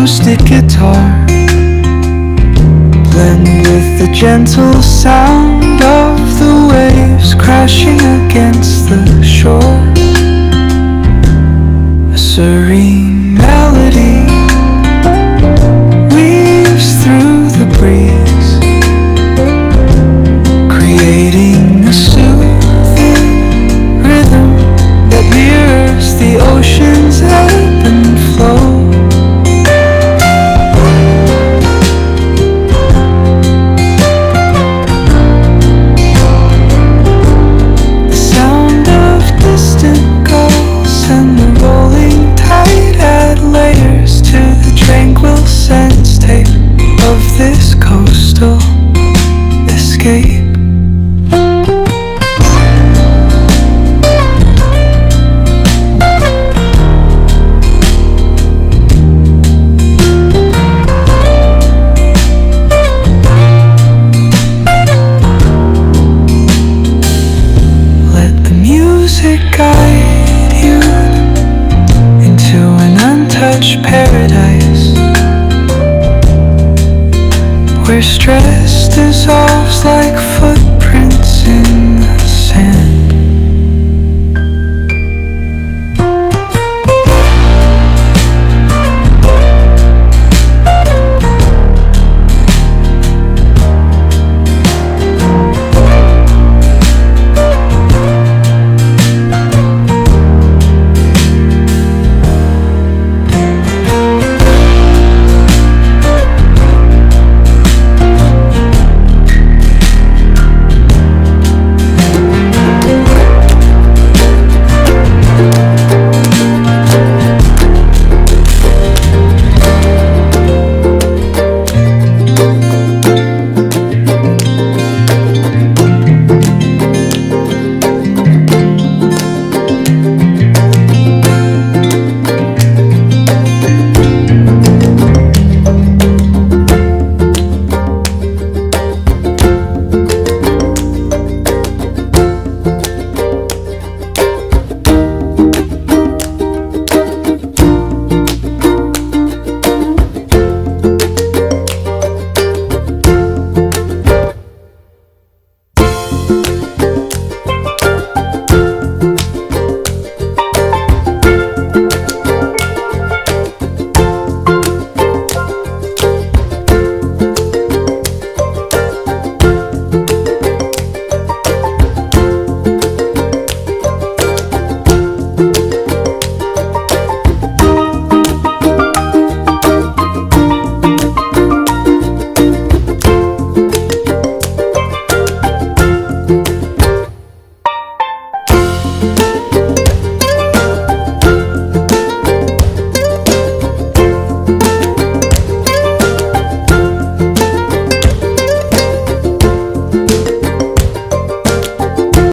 acoustic guitar, blend with the gentle sound of the waves crashing against the shore. A serene melody weaves through the breeze, creating a soothing rhythm that mirrors the ocean's ebb and flow. This coastal escape. Let the music guide you into an untouched paradise, where stress dissolves like